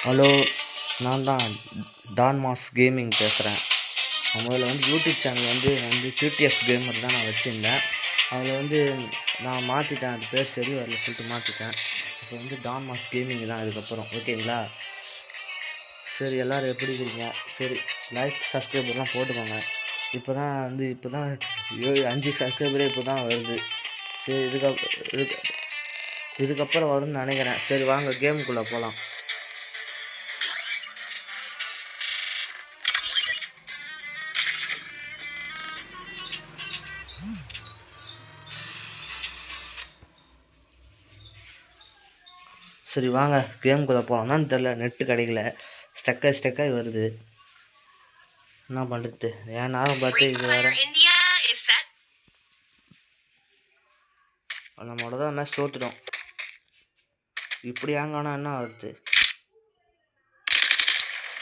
Hello, நான் தான் Don mass gaming பேசுகிறேன். முதல்ல யூடியூப் சேனல் QTF கேமர் தான் நான் வச்சுருந்தேன். அதில் நான் மாற்றிட்டேன், அது பேர் சரி வரல சொல்லிட்டு மாற்றிட்டேன். இப்போ டான் மாஸ் கேமிங் தான் இதுக்கப்புறம். ஓகேங்களா? சரி, எல்லோரும் எப்படி இருக்கிறீங்க? சரி, லைக் சப்ஸ்கிரைபர்லாம் போட்டுக்கோங்க. இப்போ தான் 5 சப்ஸ்கிரைபரே இப்போ தான் வருது. சரி, இதுக்கப்புறம் வரும்னு நினைக்கிறேன். சரி, வாங்க கேமுக்குள்ளே போகலாம். சரி, வாங்க கேமுக்குள்ளே போகலாம்னு தெரில, நெட்டு கிடைக்கல, ஸ்டக்காகி வருது. என்ன பண்ணுறது? ஏன் நேரம் பார்த்து இது வேறு நம்மளோட தான் மேட்ச் தோத்துட்டோம். இப்படி ஆங்கன்னா என்ன ஆகுது?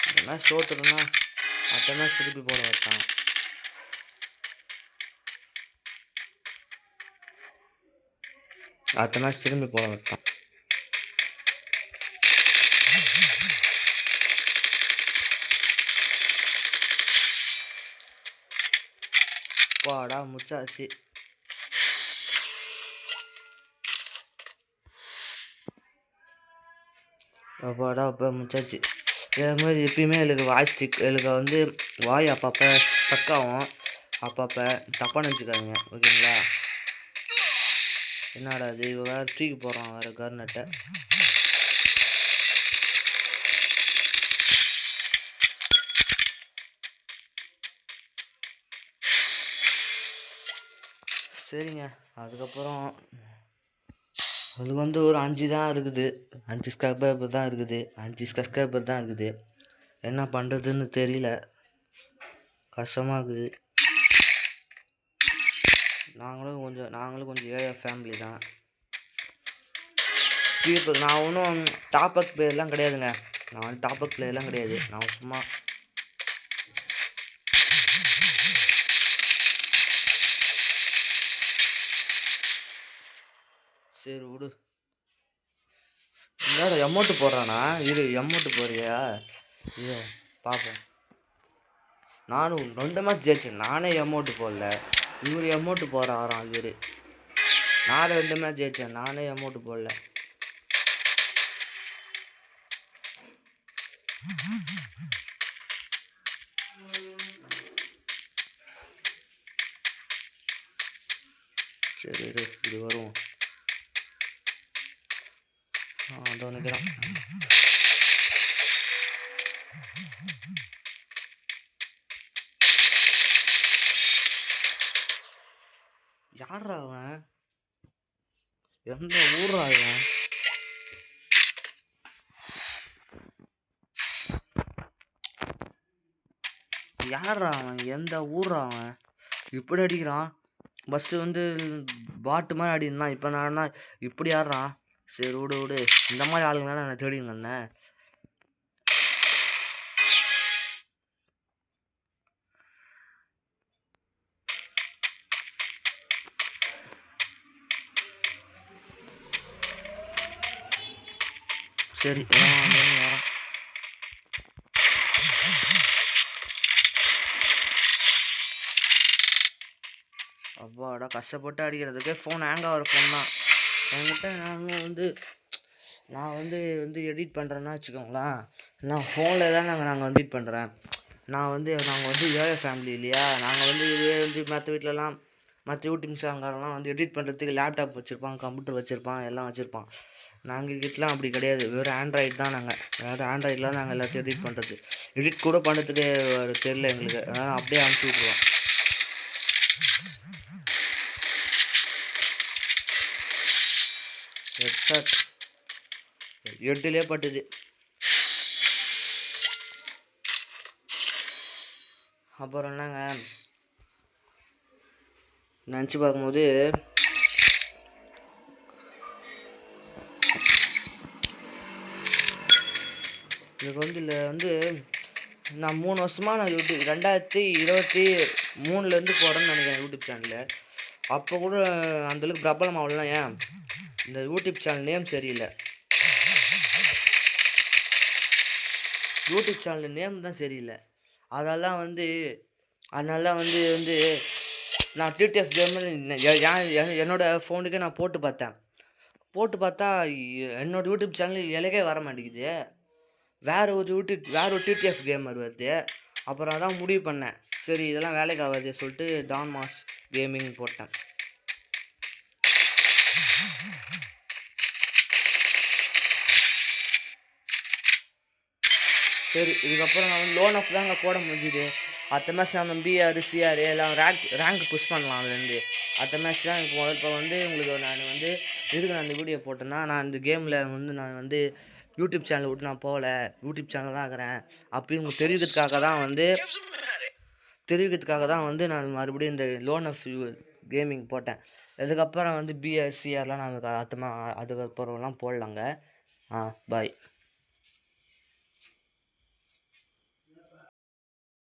இந்த மேட்ச் தோத்துட்டோம்னா அடுத்த மேட்ச் திருப்பி போட வைத்தான். அடுத்த மேட்ச் திரும்பி போட வைத்தான். பாடா முச்சாச்சு. அப்பாடா அப்போ முச்சாச்சு. இதே மாதிரி எப்பயுமே எனக்கு வாய்ஸ் எனக்கு வாய் அப்பப்போ ஸ்டக்காகும், அப்பப்போ தப்பாக நினச்சிக்காதீங்க. ஓகேங்களா? என்னடா அது, இவ வேறு தூக்கி போடுறான் வேறு கர்னட்டை. சரிங்க, அதுக்கப்புறம் அது ஒரு 5 தான் இருக்குது, 5 சப்ஸ்கிரைபர் தான் இருக்குது. என்ன பண்ணுறதுன்னு தெரியல, கஷ்டமாக இருக்குது. நாங்களும் கொஞ்சம் ஏழை ஃபேமிலி தான். இப்போ நான் ஒன்றும் டாப்அப் பிளேயர்லாம் கிடையாதுங்க. நான் சும்மா சரி விடு. இந்த எமௌண்ட்டு போடுறானா? எமௌண்ட்டு போடுறியா? ஐயோ, பார்ப்போம். நானும் 2 மேட்ச் ஜெயிச்சேன், நானே எமௌண்ட்டு போடல. இவர் எமௌண்ட்டு போடுறாராம். நான் 2 மேட்ச் ஜெயிச்சேன், நானே எமௌண்ட்டு போடல. சரி, இது வருவோம். அதோ நிற்கிறான். யாரா அவன்? எந்த ஊர்ரா அவன்? யாரா அவன்? எந்த ஊர்ரா அவன்? இப்படி அடிக்கிறான். ஃபஸ்ட்டு பாட்டு மாதிரி அடிந்தான், இப்போ நான் இப்படி ஆடுறான். சரி விடு, இந்த மாதிரி ஆளுங்களான நான் தேடிங்க இருந்தேன். சரி, வரான். அப்பாடா, கஷ்டப்பட்டு அடிக்கிறதுக்கே ஃபோன் ஹேங் ஆகிற ஃபோன் தான் என்கிட்ட. நான் எடிட் பண்ணுறேன்னா வச்சுக்கோங்களேன், நான் ஃபோனில் தான் நாங்கள் எடிட் பண்ணுறேன். நாங்கள் ஏழை ஃபேமிலி இல்லையா? நாங்கள் இதே மற்ற வீட்டிலலாம், மற்ற யூடியூப் சேனல்காரெல்லாம் எடிட் பண்ணுறதுக்கு லேப்டாப் வச்சுருப்பான், கம்ப்யூட்டர் வச்சுருப்பான், எல்லாம் வச்சுருப்பான். நாங்கள் கிட்டலாம் அப்படி கிடையாது, வெறும் ஆண்ட்ராய்டு தான். ஆண்ட்ராய்டில் நாங்கள் எல்லாத்தையும் எடிட் பண்ணுறது. எடிட் கூட பண்ணுறதுக்கு தெரியல எங்களுக்கு, அதனால் அப்படியே அனுப்பிச்சி விட்ருவோம். ஹெட்ஷாட் 8லே பட்டுது. அப்புறம் என்னங்க நினச்சி பார்க்கும்போது எனக்கு இல்லை நான் 3 வருஷமாக நான் யூடியூப் 2023லேருந்து போகிறேன்னு நினைக்கிறேன் யூடியூப் சேனலில். அப்போ கூட அந்தளவுக்கு பிரபலம் ஆகலாம். ஏன் இந்த யூடியூப் சேனல் நேம் சரியில்லை. யூடியூப் சேனல் நேம் தான் சரியில்லை. அதெல்லாம் வந்து அதனால வந்து வந்து நான் டிடிஎஃப் கேமர் என்னோட ஃபோனுக்கே நான் போட்டு பார்த்தேன். போட்டு பார்த்தா என்னோட யூடியூப் சேனல் எனக்கே வர மாட்டேங்குது. வேற ஒரு டிடிஎஃப் கேமர் வருது. அப்புறம் அதான் முடிவு பண்ணேன். சரி இதெல்லாம் வேலைக்கு ஆகாது சொல்லிட்டு டான் மாஸ் கேமிங் போட்டேன். சரி இதுக்கப்புறம் நான் வந்து லோன் ஆஃப் தாங்க போட முடிஞ்சுது. அடுத்த மேட்ச் நம்ம பிஆர், சிஆர் எல்லாம் ரேங்க் புஷ் பண்ணலாம் அதுலேருந்து. அடுத்த மேட்ச் தான் இப்போ வந்து உங்களுக்கு நான் வந்து எதுக்கு நான் இந்த வீடியோ போட்டேன்னா, நான் இந்த கேமில் வந்து நான் வந்து யூடியூப் சேனல் விட்டு நான் போகல, யூடியூப் சேனல் தான் இருக்கிறேன் அப்படின்னு உங்களுக்கு தெரிவிக்கிறதுக்காக தான் வந்து நான் மறுபடியும் இந்த லோன் ஆஃப் கேமிங் போட்டேன். அதுக்கப்புறம் வந்து பிஆர், சிஆர்லாம் நான் அதுக்கப்புறம்லாம் போடலாங்க. பாய்.